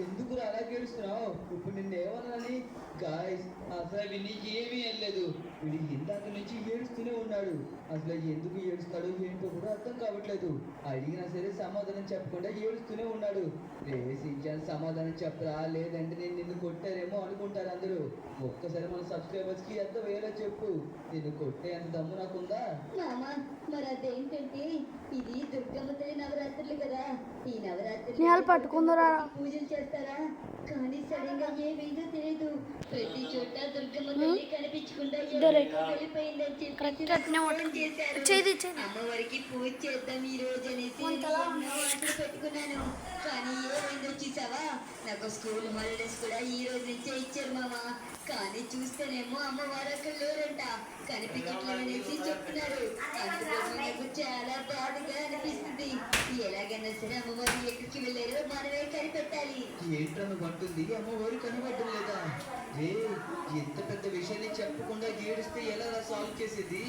ఎందుకు అలా ఏడుస్తున్నావు? ఇప్పుడు నిన్ను ఏమన్నానని? గాయస్, అసలు విని ఏమీ అనలేదు. వీడు ఇందాక నుంచి ఏడుస్తూనే ఉన్నాడు. అసలు ఎందుకు ఏడుస్తాడు ఏంటో కూడా అర్థం కావట్లేదు. అడిగినా సరే సమాధానం చెప్పకుండా ఏడుస్తూనే ఉన్నాడు. రేసించాను, సమాధానం చెప్పరా, లేదంటే నేను నిన్ను కొట్టారేమో అనుకుంటారు అందరూ. ఒక్కసారి మన సబ్స్క్రైబర్స్ కి ఎంత వేయాలో చెప్పు. నిన్ను కొట్టే అంత దమ్ము నాకుందా? మామా, మరి అదేంటంటే ఇది దుర్గమ్మ తల్లి నవరాత్రులు కదా. ఈ నవరాత్రులు పూజలు చేస్తారా? కానీ సడన్ గా ఏమైందో తెలియదు. ప్రతి చోట దుర్గమ్మ తల్లి కనిపించకుండా వెళ్ళిపోయిందని చెప్పి చేశారు. అమ్మవారికి పూజ చేద్దాం ఈ రోజు అనేసి ఆర్డర్ పెట్టుకున్నాను. కానీ ఏమైందో చూసావా? నాకు స్కూల్ హాలిడేస్ కూడా ఈ రోజు నుంచే ఇచ్చారు మామా. కానీ చూస్తేనేమో అమ్మవారు అక్కడ లేరంట, కనిపించట్లేదనేసి చెప్తున్నారు. అందుకోసం నాకు చాలా బాధగా అనిపిస్తుంది. ఎలాగైనా సరే అమ్మవారు ఎక్కడికి వెళ్ళారో మనమే కనిపెట్టాలి. ఏంటను అంటుంది? అమ్మవారు కనబడడం లేదా? రే, ఎంత పెద్ద విషయాన్ని చెప్పకుండా ఏడిస్తే ఎలా సాల్వ్ చేసేది?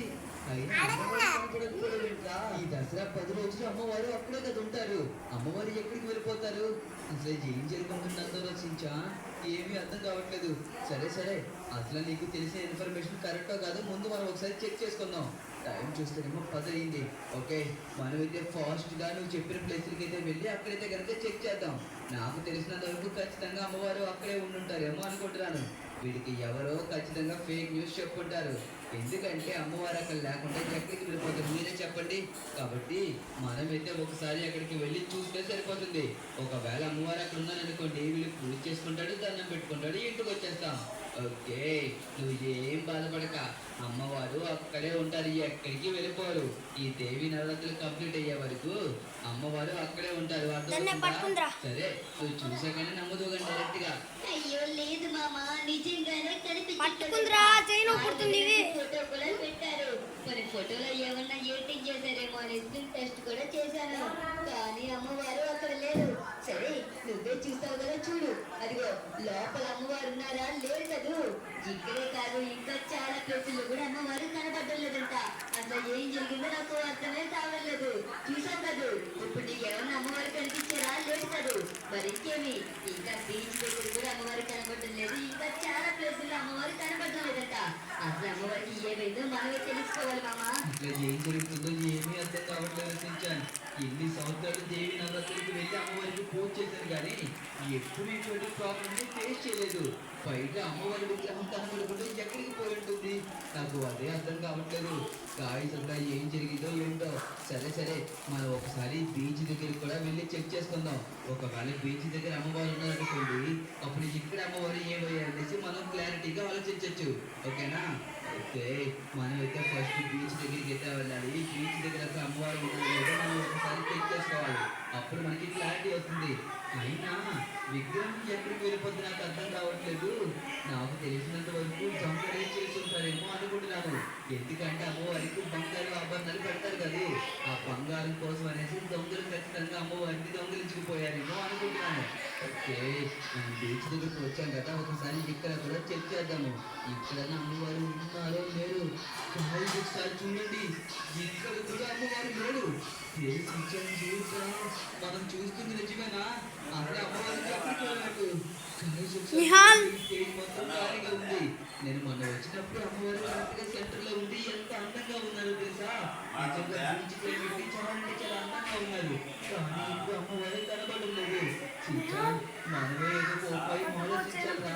అయినా అమ్మవారు కనపడకపోవడంట్రా. ఈ దసరా 10 రోజులు అమ్మవారు అక్కడే కదా ఉంటారు. అమ్మవారు ఎక్కడికి వెళ్ళిపోతారు? అసలు ఏం జరుగుతుందో రచించా, ఏమీ అర్థం కావట్లేదు. సరే సరే, అసలు నీకు తెలిసిన ఇన్ఫర్మేషన్ కరెక్టో కాదో ముందు మనం ఒకసారి చెక్ చేసుకుందాం. టైం చూస్తేనేమో 10 అయింది. ఓకే, మనమైతే ఫాస్ట్గా నువ్వు చెప్పిన ప్లేస్లకి అయితే వెళ్ళి అక్కడైతే కనుక చెక్ చేద్దాం. నాకు తెలిసినంత వరకు ఖచ్చితంగా అమ్మవారు అక్కడే ఉండుంటారేమో అనుకుంటున్నాను. వీడికి ఎవరో ఖచ్చితంగా ఫేక్ న్యూస్ చెప్పుకుంటారు. ఎందుకంటే అమ్మవారు అక్కడ లేకుండా ఎక్కడికి వెళ్ళిపోతారు మీరే చెప్పండి. కాబట్టి మనమైతే ఒకసారి అక్కడికి వెళ్ళి చూస్తే సరిపోతుంది. ఒకవేళ అమ్మవారు అక్కడ ఉన్నారనుకోండి, వీళ్ళు పూజ చేసుకుంటాడు, దండం పెట్టుకుంటాడు, ఇంటికి వచ్చేస్తాం. ఓకే, నువ్వు ఏం బాధపడక, అమ్మవారు అక్కడే ఉంటారు, ఎక్కడికి వెళ్ళిపోరు. ఈ దేవి నవరాత్రులు కంప్లీట్ అయ్యే వరకు అమ్మవారు అక్కడే ఉంటారు. సరే, నువ్వు చూసాకనే నమ్మదు కానీ డైరెక్ట్ గా. అయ్యో లేదు మామా, నిజంగానే ఫోటో కూడా పెట్టారు. మరి ఫోటోలో ఏమన్నా ఎడిటింగ్ చేశారేమో అనేసి టెస్ట్ కూడా చేశాను. కానీ అమ్మవారు అక్కడ లేరు. సరే, నువ్వే చూస్తావు కదా, చూడు. అదిగో లోపల అమ్మవారు ఉన్నారా? లేరు కదూ. ఇక్కడే కాదు, ఇంకా చాలా ప్లేసుల్లో కూడా అమ్మవారు కనపడడం లేదంట. అసలు ఏం జరిగిందో నాకు అర్థమే కావట్లేదు. చూసావు కదూ, ఇప్పుడు నీకు ఏమన్నా అమ్మవారు కనిపించారా? లేదు కదూ. మరి ఇంకేమి, ఇంకా బీచ్ దగ్గర కూడా అమ్మవారు కనపడడం లేదు. ఇంకా చాలా ప్లేసుల్లో అమ్మవారు కనపడడం లేదంట. అసలు అమ్మవారికి ఏమైందో మనమే తెలుసుకోవాలి మామా. ఇట్లా ఏం జరుగుతుందో ఏమీ అర్థం కావట్లేదు రచించాను. ఎన్ని సంవత్సరాలు దేవి నవరాత్రికి వెళ్ళి అమ్మవారికి పూజ చేశారు కానీ ఎప్పుడు ఇటువంటి ప్రాబ్లమ్ ఫేస్ చేయలేదు. బయట అమ్మవారి విగ్రహం కనబడకుండా ఎక్కడికి పోయి ఉంటుంది? నాకు అదే అర్థం కావట్లేదు. గాయస్, అంతా ఏం జరిగిందో ఏంటో. సరే సరే, మనం ఒకసారి బీచ్ దగ్గరికి కూడా వెళ్ళి చెక్ చేసుకుందాం. ఒకవేళ బీచ్ దగ్గర అమ్మవారు ఉన్నారనుకోండి, అప్పుడు ఇక్కడ అమ్మవారు ఏమయ్యారనేసి మనం క్లారిటీగా ఆలోచించవచ్చు. ఓకేనా? ఓకే, మనమైతే ఫస్ట్ బీచ్ దగ్గరికి అయితే వెళ్ళాలి. బీచ్ దగ్గర అసలు అమ్మవారు ఉన్నారో మనం ఒకసారి చెక్ చేసుకోవాలి. అప్పుడు మనకి క్లారిటీ వస్తుంది. అయినా విగ్రహం ఎక్కడికి వెళ్ళిపోతే నాకు అర్థం కావట్లేదు. నాకు తెలిసినంత వరకు దొంగలు చేస్తుంటారేమో అనుకుంటున్నాను. ఎందుకంటే అమ్మవారికి బంగారు ఆభరణాలు పెడతారు కదా, ఆ బంగారం కోసం అనేసి దొంగలు ఖచ్చితంగా అమ్మవారిని దొంగలించుకుపోయారేమో అనుకుంటున్నాను. ఓకే, మనం బీచ్ దగ్గరికి వచ్చాం కదా, ఒకసారి ఇక్కడ కూడా చెక్ చేద్దాము. ఇక్కడ అమ్మవారు ఉన్నారో లేరు. ఒకసారి చూడండి, ఇక్కడ కూడా అమ్మవారు లేరు. మనం చూస్తుంది నిజమేనా? అక్కడ అమ్మవారికి అప్పటికి మొత్తం ఖాళీగా ఉంది. నేను మొన్న వచ్చినప్పుడు అమ్మవారు కరెక్ట్ గా సెంటర్ లో ఉంది. ఎంత అందంగా ఉన్నారు తెలుసా? నిజంగా బీచ్కి పెట్టి చాలా అందంగా ఉన్నారు. కానీ ఇప్పుడు అమ్మవారు కనబడడం లేదు. మనమే ఏదో ఉపాయం ఆలోచించాలా?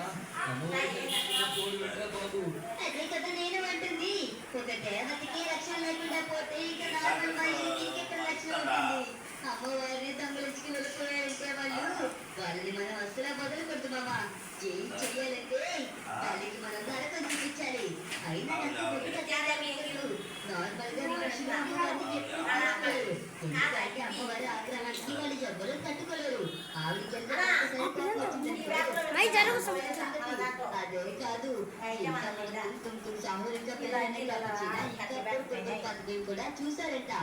అమ్మవారు బాబు. అదే కదా నేను అంటుంది. ఒక దేవతకి రక్షణ లేకుండా పోతే ఇక నార్మల్ మహిళకి ఎక్కడ రక్షణ ఉంటుంది? అమ్మవారిని దొంగలించుకు వెళ్ళిపోయారంటే వాళ్ళని మనం అసలు మొదలు కొడుతున్నామా? ఏం చెయ్యాలంటే వాళ్ళకి మనం నరకం చూపించాలి. అయినా నార్మల్ గా మనుషులు అమ్మవారిని ఎప్పుడు తీసుకోలేరు. ఎందుకంటే అమ్మవారి ఆగ్రహానికి వాళ్ళు ఎవ్వరూ తట్టుకోలేరు. ఆవిడ అదే అదే కాదు ఇంకా మనకు తుంతులు సామూహిక పిల్లలని కావచ్చిన ఇంకా పద్ధతి కూడా చూసారంట.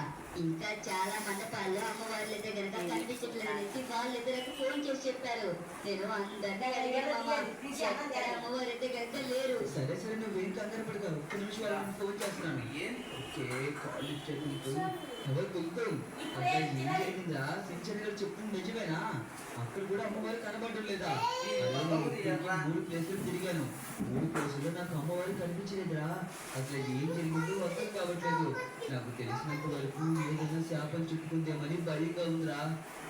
ఇంకా చాలా మండపాల్లో అమ్మవార్లు అయితే గనక కనిపించట్లేదనేసి వాళ్ళిద్దరికి ఫోన్ చేసి చెప్పారు. నేను అందరినీ అడిగాను మామ, ఎక్కడ అమ్మవారు అయితే గనక లేరు. సరే సరే నువ్వేం కంగారు పడగా ఒక్క నిమిషం వాళ్ళని ఫోన్ చేస్తున్నాను. ఓకే కాల్ లిఫ్ట్ చేయడానికి ఎవరు గుర్తు అక్కడ ఏం జరిగిందా? సించన్ గారు చెప్తుంది నిజమేనా? అక్కడ కూడా అమ్మవారు కనబడడం లేదా? మూడు ప్లేసులు తిరిగాను, మూడు ప్లేసుల్లో నాకు అమ్మవారు కనిపించలేదురా. అసలు ఏం జరిగిందో అర్థం కావట్లేదు. నాకు తెలిసినంత వరకు ఏదైనా శాపం చుట్టుకుందేమని భయంగా ఉందిరా.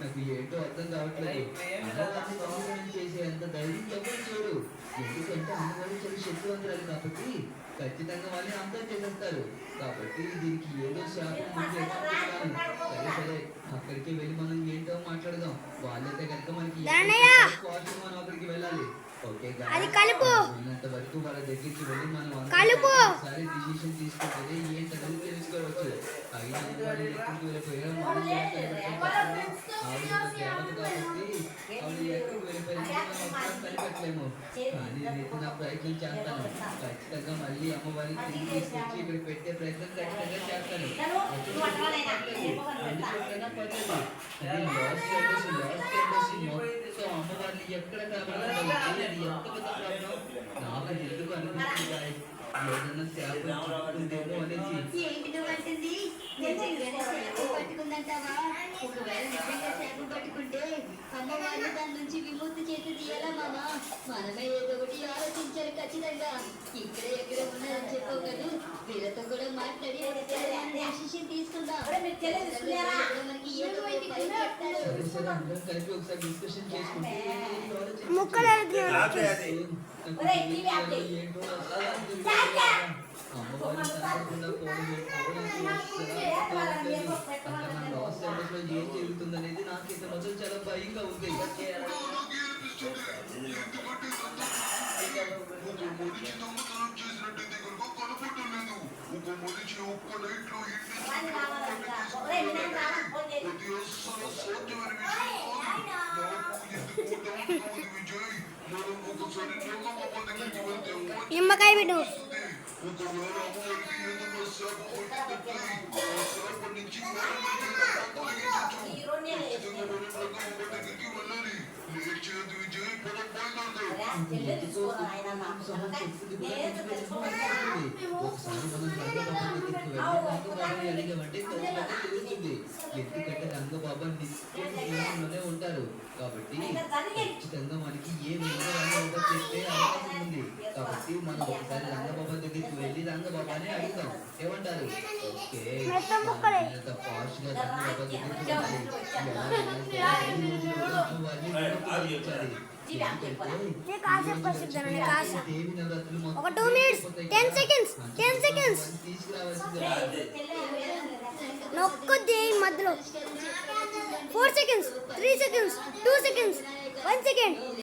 నాకు ఏంటో అర్థం కావట్లేదు. అమ్మవారిని దొంగతనం చేసే అంత ధైర్యం ఎవరు చేయరు. ఎందుకంటే అమ్మవారు చాలా శక్తివంతురాలు కాబట్టి ఖచ్చితంగా వాళ్ళని అంతం చేసేస్తారు. కాబట్టి దీనికి ఏదో శాపం ఉంది అనుకుంటున్నాను. సరే సరే అక్కడికి వెళ్ళి మనం ఏంటో మాట్లాడదాం. వాళ్ళైతే కనుక మనకి మనం అక్కడికి వెళ్ళాలి. ఓకే ఉన్నంత వరకు వాళ్ళ దగ్గరికి వెళ్ళి మనం ఒకసారి డిసిషన్ తీసుకుంటే ఏంటనేది తెలుసుకోవచ్చు. అయినా వాళ్ళు ఎక్కడికి వెళ్ళిపోయారో మనం దేవత కాబట్టి ఆవిడ ఎక్కడికి వెళ్ళిపోయారంటే మనం ఒకసారి కనిపెట్టలేము. కానీ నేనైతే నా ప్రయత్నం చేస్తాను. ఖచ్చితంగా మళ్ళీ అమ్మవారికి తిరిగి తీసుకొచ్చి ఇక్కడ పెట్టే ప్రయత్నం ఖచ్చితంగా చేస్తాను. మొత్తం అమ్మవారిని ఎక్కడ కాబట్టి ఎంత పెద్ద ప్రాబ్లం నాకు ఎందుకు అనిపిస్తుంది ఏదైనా శాపం చుట్టుకుందేమో అనేసి. ఏంటి నువ్వు అంటుంది? నిజంగానే శాపం పట్టుకుందంటావా? ఒకవేళ నిజంగా శాపం పట్టుకుంటే అమ్మవారిని దాని నుంచి విముక్తి చేసేది ఎలా మామ? మనమే ఏదో ఒకటి ఆలోచించాలి ఖచ్చితంగా. ఇక్కడ ఎక్కడ ఉన్నారని చెప్పావు కదా, వీళ్ళతో కూడా మాట్లాడి డెసిషన్ తీసుకుందాం. మనకి ఏదో ఒక పని చెప్తారు. సరే సరే అందరం కలిపి ఒకసారి డిస్కషన్ చేసుకుంటే ఏంటో అమ్మవారిని తప్పకుండా లాస్ ఏంజల్స్ లో ఏం జరుగుతుంది అనేది నాకైతే మొదలు చాలా భయంగా ఉంది. నిమ్మకాయ పెట్టు. ఎందుకంటే రంగబాబా నిత్యంలోనే ఉంటారు కాబట్టి ఖచ్చితంగా మనకి ఏ విధంగా చెప్పే అవకాశం ఉంది. కాబట్టి మనం ఒకసారి రంగబాబా దగ్గరికి వెళ్ళి రంగబాబాని అడుగుతాం. ఏమంటారు? ఓకే ఫాస్ట్ గా రంగబాబా దగ్గరికి ఒక 2 minutes 10 seconds నొక్కొద్ది మధ్యలో 4 seconds 3 seconds 2 seconds 1 second